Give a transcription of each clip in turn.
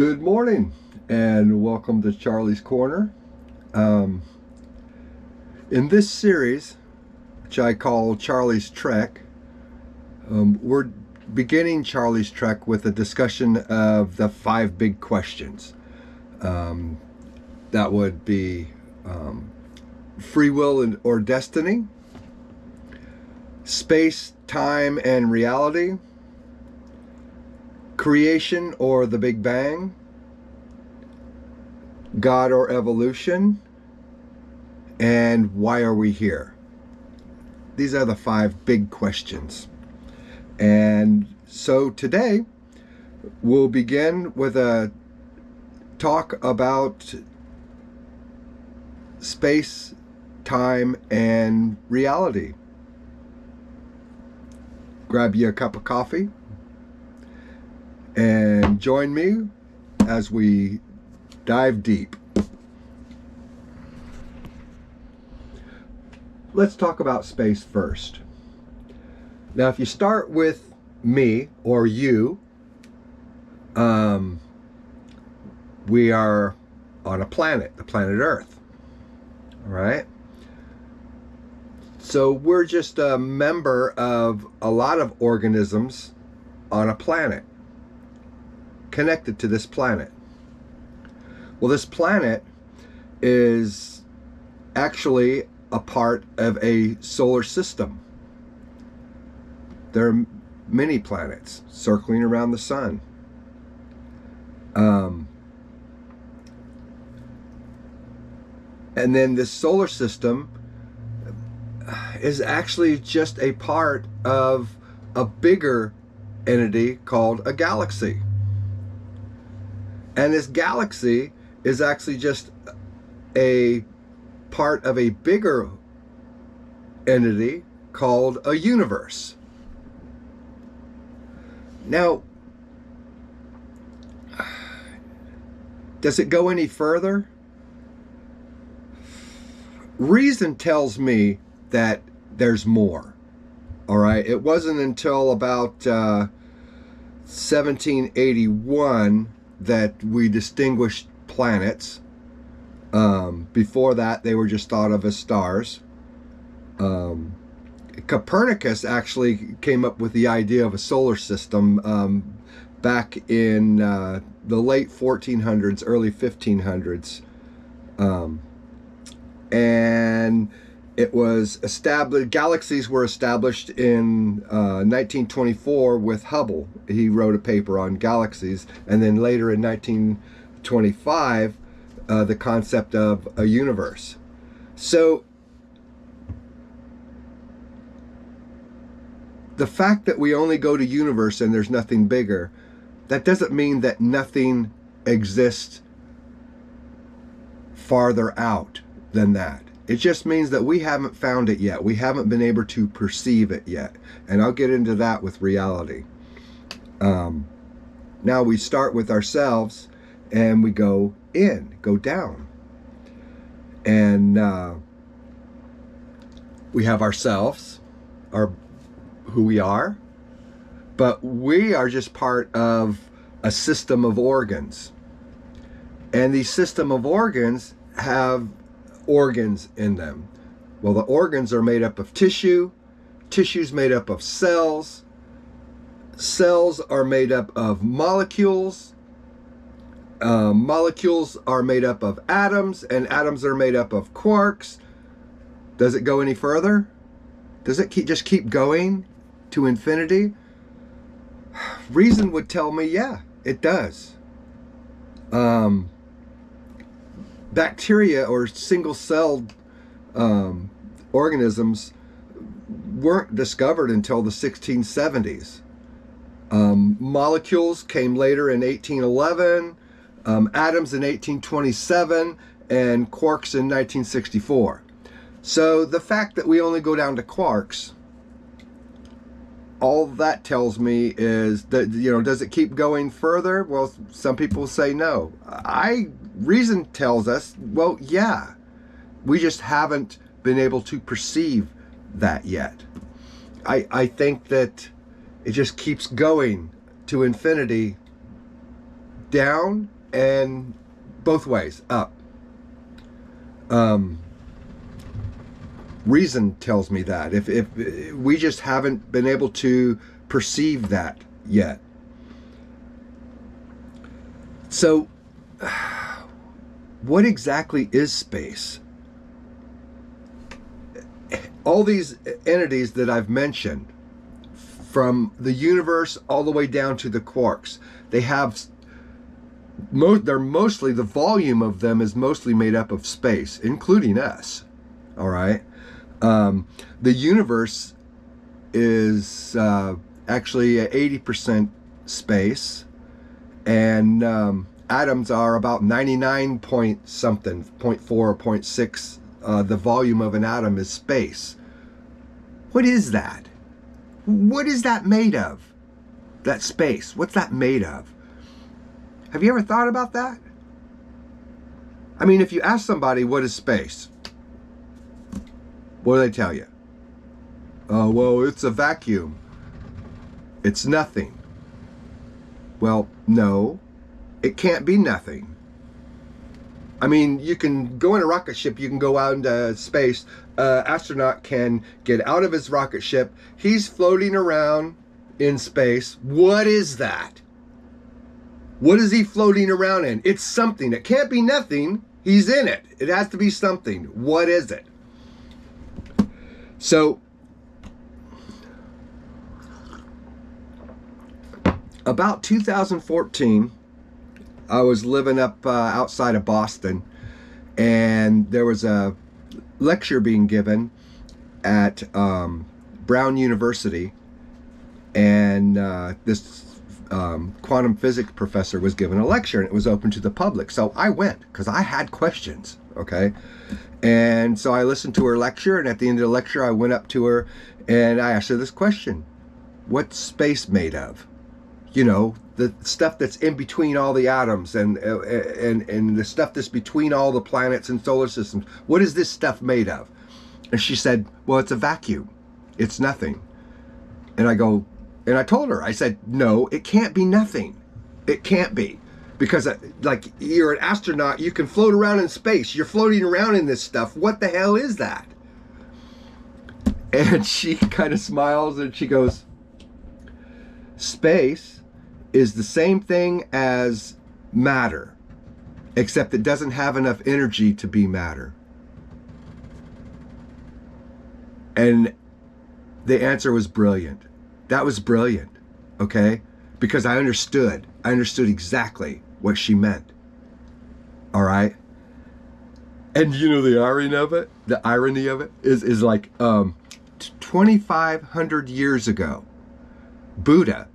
Good morning and welcome to Charlie's Corner. Um, in this series, which I call Charlie's Trek, we're beginning Charlie's Trek with a discussion of the five big questions. Um, that would be free will or destiny, space, time, and reality, creation or the Big Bang, God or evolution, and why are we here? These are the five big questions. And so today we'll begin with a talk about space, time, and reality. Grab you a cup of coffee and join me as we dive deep. Let's talk about space first. Now, if you start with me or you, we are on a planet, the planet Earth. All right? So we're just a member of a lot of organisms on a planet, connected to this planet. Well, this planet is actually a part of a solar system. There are many planets circling around the sun. And then this solar system is actually just a part of a bigger entity called a galaxy. And this galaxy is actually just a part of a bigger entity called a universe. Now, does it go any further? Reason tells me that there's more. All right. It wasn't until about 1781 that we distinguished planets. Before that, they were just thought of as stars. Copernicus actually came up with the idea of a solar system back in the late 1400s, early 1500s. And it was established, galaxies were established in 1924 with Hubble. He wrote a paper on galaxies. And then later in 1925, the concept of a universe. So the fact that we only go to universe and there's nothing bigger, that doesn't mean that nothing exists farther out than that. It just means that we haven't found it yet. We haven't been able to perceive it yet. And I'll get into that with reality. Now we start with ourselves and we go down. And we have ourselves, who we are, but we are just part of a system of organs. And these system of organs have organs in them. Well, the organs are made up of tissue. Tissue's made up of cells. Cells are made up of molecules. Molecules are made up of atoms, and atoms are made up of quarks. Does it go any further? Does it just keep going to infinity? Reason would tell me, yeah, it does. Bacteria or single-celled organisms weren't discovered until the 1670s. Molecules came later in 1811, atoms in 1827, and quarks in 1964. So the fact that we only go down to quarks, all that tells me is that, does it keep going further? Well, some people say no. Reason tells us, well, yeah, we just haven't been able to perceive that yet. I think that it just keeps going to infinity down, and both ways, up. Reason tells me that. If we just haven't been able to perceive that yet. So, what exactly is space? All these entities that I've mentioned, from the universe all the way down to the quarks, they have they're mostly, the volume of them is mostly made up of space, including us. All right. The universe is actually 80% space, and atoms are about 99 point something, 0.4 or 0.6. The volume of an atom is space. What is that? What is that made of? That space, what's that made of? Have you ever thought about that? I mean, if you ask somebody what is space, what do they tell you? Oh, well, it's a vacuum. It's nothing. Well, no, it can't be nothing. I mean, you can go in a rocket ship, you can go out into space. Astronaut can get out of his rocket ship. He's floating around in space. What is that? What is he floating around in? It's something. It can't be nothing. He's in it. It has to be something. What is it? So, about 2014, I was living up outside of Boston, and there was a lecture being given at Brown University, and this quantum physics professor was giving a lecture, and it was open to the public. So I went because I had questions, okay? And so I listened to her lecture, and at the end of the lecture, I went up to her and I asked her this question: what's space made of? You know, the stuff that's in between all the atoms and the stuff that's between all the planets and solar systems. What is this stuff made of? And she said, well, it's a vacuum. It's nothing. And I told her, I said, no, it can't be nothing. It can't be. Because like, you're an astronaut, you can float around in space. You're floating around in this stuff. What the hell is that? And she kind of smiles and she goes, space is the same thing as matter, except it doesn't have enough energy to be matter. And the answer was brilliant. That was brilliant, okay? Because I understood exactly what she meant. All right? And you know the irony of it? The irony of it is like 2,500 years ago, Buddha,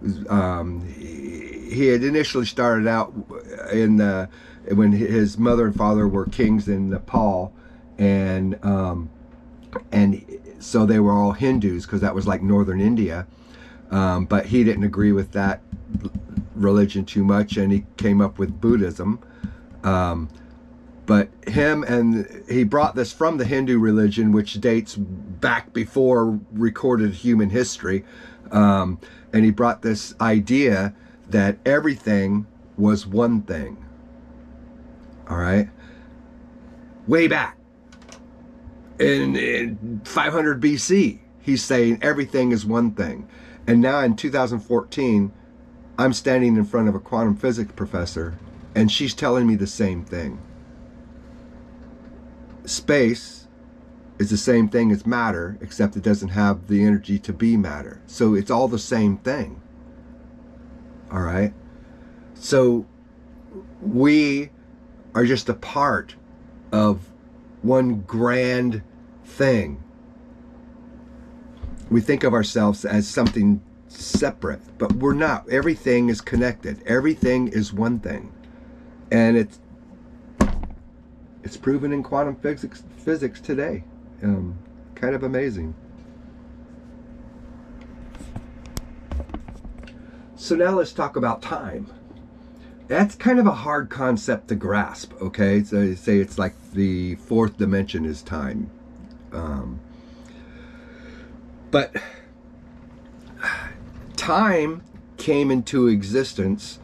he had initially started out in when his mother and father were kings in Nepal, and so they were all Hindus because that was like northern India, but he didn't agree with that religion too much, and he came up with Buddhism. But he brought this from the Hindu religion, which dates back before recorded human history. And he brought this idea that everything was one thing. All right? Way back in 500 BC, he's saying everything is one thing. And now in 2014, I'm standing in front of a quantum physics professor, and she's telling me the same thing. Space is the same thing as matter, except it doesn't have the energy to be matter. So it's all the same thing. All right? So we are just a part of one grand thing. We think of ourselves as something separate, but we're not. Everything is connected. Everything is one thing. And it's proven in quantum physics today. Kind of amazing. So now let's talk about time. That's kind of a hard concept to grasp, okay? So you say it's like the fourth dimension is time. But time came into existence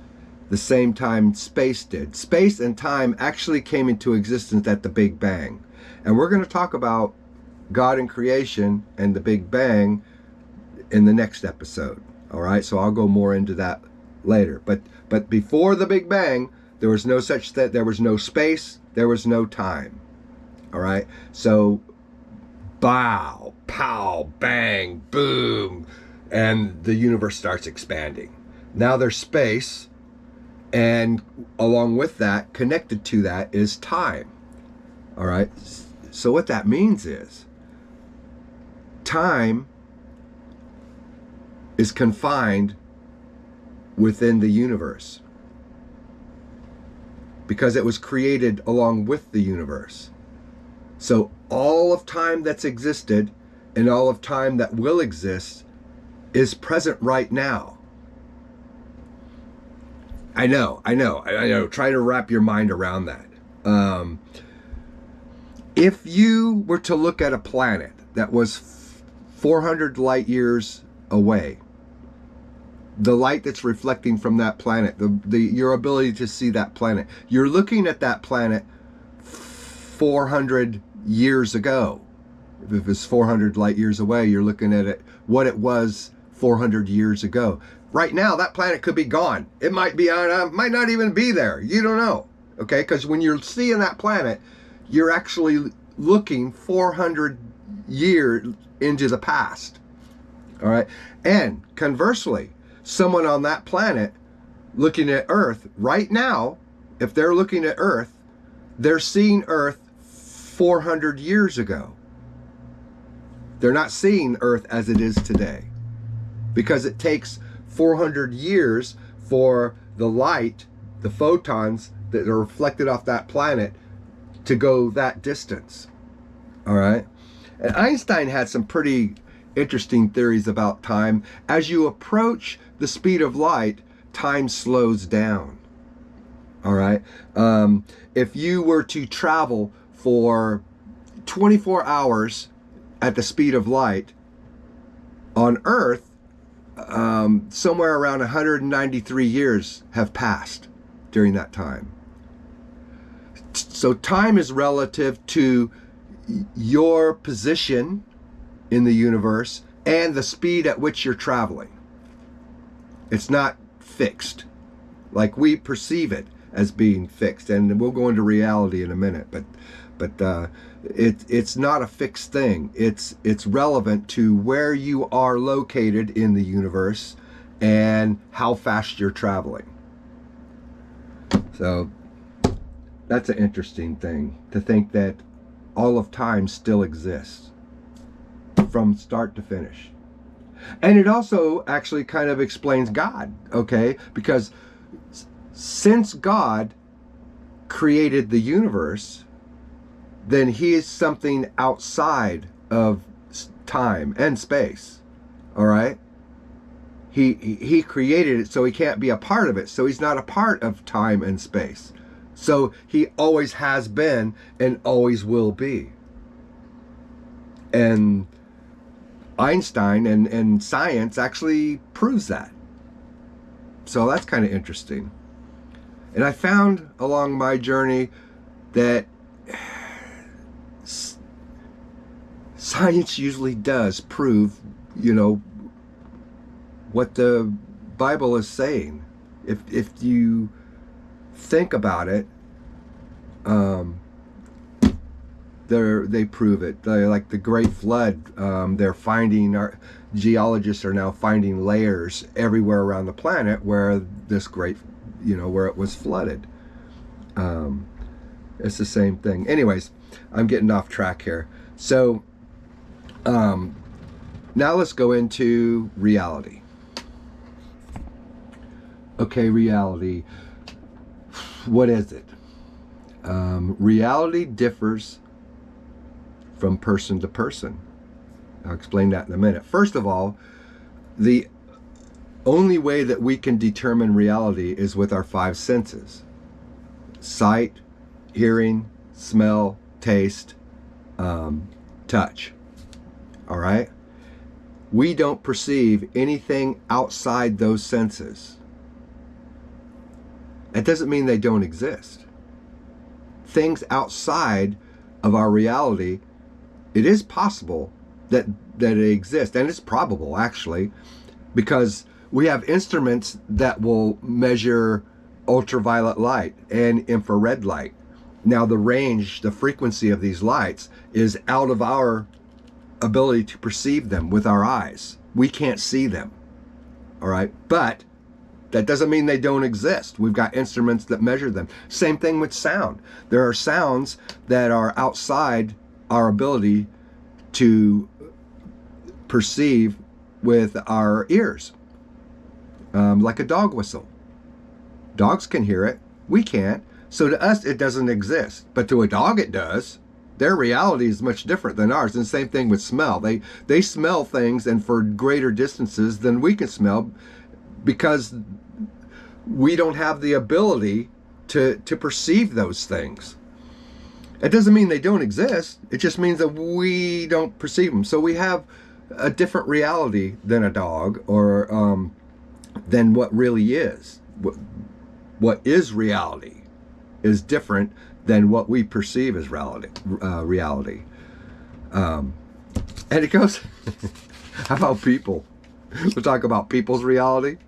the same time space did. Space and time actually came into existence at the Big Bang. And we're going to talk about God and creation and the Big Bang in the next episode. All right, so I'll go more into that later. But before the Big Bang, there was no such that there was no space, there was no time. All right, so bow, pow, bang, boom, and the universe starts expanding. Now there's space, and along with that, connected to that, is time. All right, so what that means is time is confined within the universe because it was created along with the universe. So all of time that's existed and all of time that will exist is present right now. I know. Try to wrap your mind around that. If you were to look at a planet that was 400 light years away, the light that's reflecting from that planet, your ability to see that planet, you're looking at that planet 400 years ago. If it's 400 light years away, you're looking at it, what it was 400 years ago. Right now, that planet could be gone. It might be might not even be there. You don't know. Okay, because when you're seeing that planet, you're actually looking 400 years into the past. All right, and conversely, someone on that planet looking at Earth right now, if they're looking at Earth, they're seeing Earth 400 years ago. They're not seeing Earth as it is today, because it takes 400 years for the light, the photons that are reflected off that planet, to go that distance. All right, and Einstein had some pretty interesting theories about time. As you approach the speed of light, time slows down. All right. If you were to travel for 24 hours at the speed of light on Earth, somewhere around 193 years have passed during that time. So time is relative to your position in the universe and the speed at which you're traveling. It's not fixed like we perceive it as being fixed, and we'll go into reality in a minute, but it's not a fixed thing. It's relevant to where you are located in the universe and how fast you're traveling. So that's an interesting thing, to think that all of time still exists from start to finish. And it also actually kind of explains God, okay? Because since God created the universe, then he is something outside of time and space, all right? He created it, so he can't be a part of it. So he's not a part of time and space. So he always has been and always will be. And Einstein and science actually proves that. So that's kind of interesting. And I found along my journey that science usually does prove, what the Bible is saying. If you think about it, they prove it. They're like the Great Flood. Geologists are now finding layers everywhere around the planet where this where it was flooded. It's the same thing. Anyways, I'm getting off track here. So now let's go into reality. Okay, reality. What is it? Reality differs from person to person. I'll explain that in a minute. First of all, the only way that we can determine reality is with our five senses: sight, hearing, smell, taste, touch. All right? We don't perceive anything outside those senses. It doesn't mean they don't exist. Things outside of our reality, it is possible that it exists, and it's probable actually, because we have instruments that will measure ultraviolet light and infrared light. Now the range, the frequency of these lights is out of our ability to perceive them with our eyes. We can't see them. All right, but that doesn't mean they don't exist. We've got instruments that measure them. Same thing with sound. There are sounds that are outside our ability to perceive with our ears, like a dog whistle. Dogs can hear it. We can't. So to us, it doesn't exist. But to a dog, it does. Their reality is much different than ours. And the same thing with smell. They smell things, and for greater distances than we can smell, because we don't have the ability to perceive those things. It doesn't mean they don't exist. It just means that we don't perceive them. So we have a different reality than a dog, or than what really is. What is reality is different than what we perceive as reality. And it goes, how about people? We'll talk about people's reality.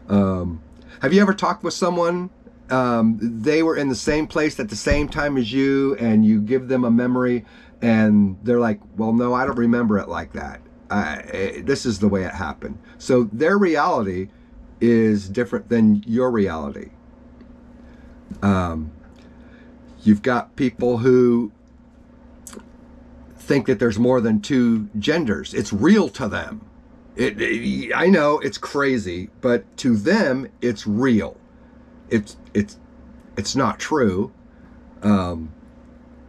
Have you ever talked with someone, they were in the same place at the same time as you, and you give them a memory and they're like, well, no, I don't remember it like that. This is the way it happened. So their reality is different than your reality. You've got people who think that there's more than two genders. It's real to them. I know it's crazy, but to them, it's real. It's not true.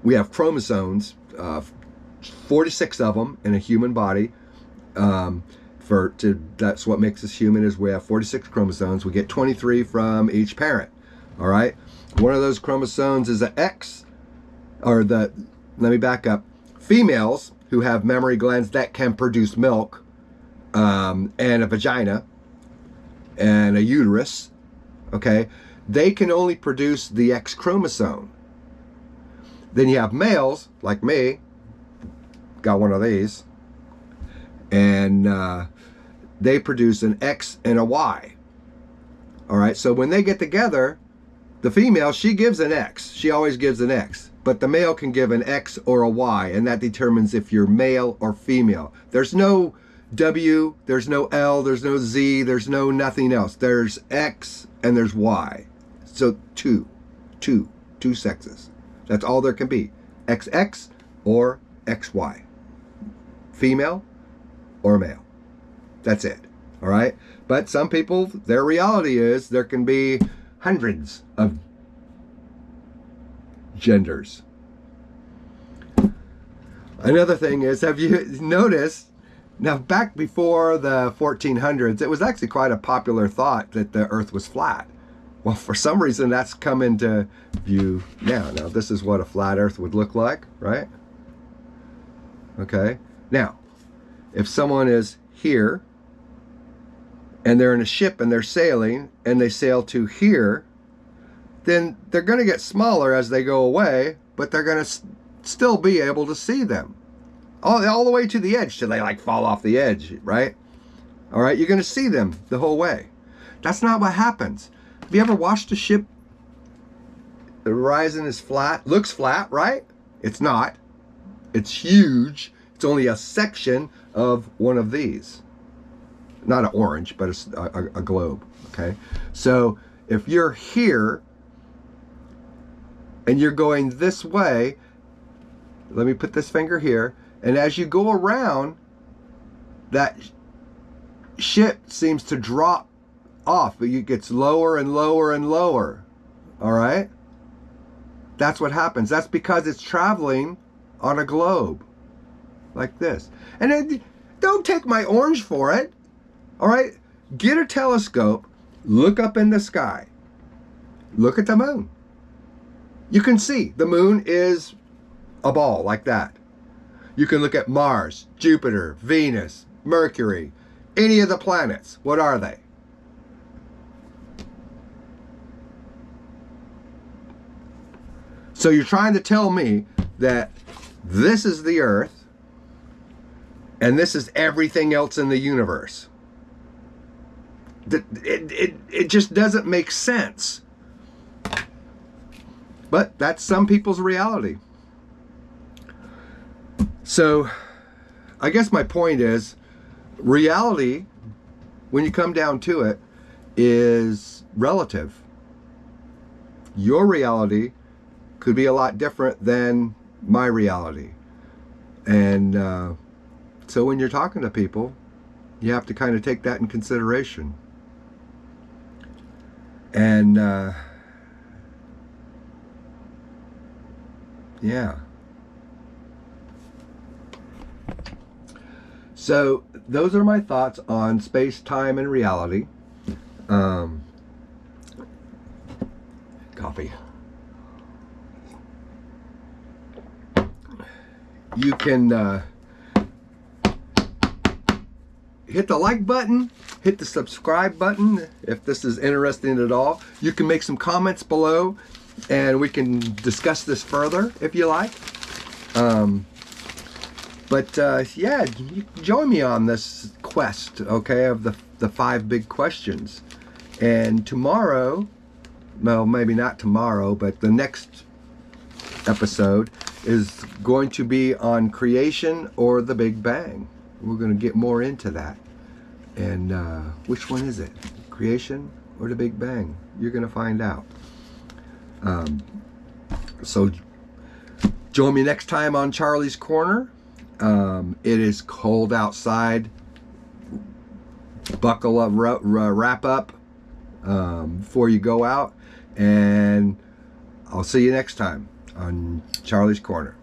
We have chromosomes, 46 of them in a human body. That's what makes us human, is we have 46 chromosomes. We get 23 from each parent. All right. One of those chromosomes is an X, let me back up. Females who have mammary glands that can produce milk, and a vagina and a uterus, okay, they can only produce the X chromosome. Then you have males like me, got one of these, and they produce an X and a Y. All right, so when they get together, the female, she gives an X. She always gives an X. But the male can give an X or a Y, and that determines if you're male or female. There's no W, there's no L, there's no Z, there's no nothing else. There's X and there's Y. So two sexes. That's all there can be. XX or XY. Female or male. That's it. All right? But some people, their reality is there can be hundreds of genders. Another thing is, have you noticed, now back before the 1400s, it was actually quite a popular thought that the earth was flat. Well, for some reason that's come into view now. Now this is what a flat earth would look like, right? Okay. Now, if someone is here and they're in a ship and they're sailing and they sail to here, then they're going to get smaller as they go away, but they're going to still be able to see them all the way to the edge till they like fall off the edge, right? All right, you're going to see them the whole way. That's not what happens. Have you ever watched a ship? The horizon is flat, looks flat, right? It's not. It's huge. It's only a section of one of these. Not an orange, but a globe, okay? So if you're here and you're going this way, let me put this finger here, and as you go around, that ship seems to drop off. It gets lower and lower and lower, all right? That's what happens. That's because it's traveling on a globe like this. And then, don't take my orange for it. All right, get a telescope, look up in the sky, look at the moon. You can see the moon is a ball like that. You can look at Mars, Jupiter, Venus, Mercury, any of the planets. What are they? So you're trying to tell me that this is the Earth and this is everything else in the universe. It just doesn't make sense. But that's some people's reality. So I guess my point is, reality, when you come down to it, is relative. Your reality could be a lot different than my reality. And so when you're talking to people, you have to kind of take that in consideration. And yeah. So those are my thoughts on space, time, and reality. Coffee. You can hit the like button, hit the subscribe button if this is interesting at all. You can make some comments below and we can discuss this further if you like. But yeah, you can join me on this quest, okay, of the 5 big questions. And tomorrow, well, maybe not tomorrow, but the next episode is going to be on creation or the Big Bang. We're going to get more into that. And which one is it? Creation or the Big Bang? You're going to find out. So join me next time on Charlie's Corner. It is cold outside. Buckle up, wrap up before you go out. And I'll see you next time on Charlie's Corner.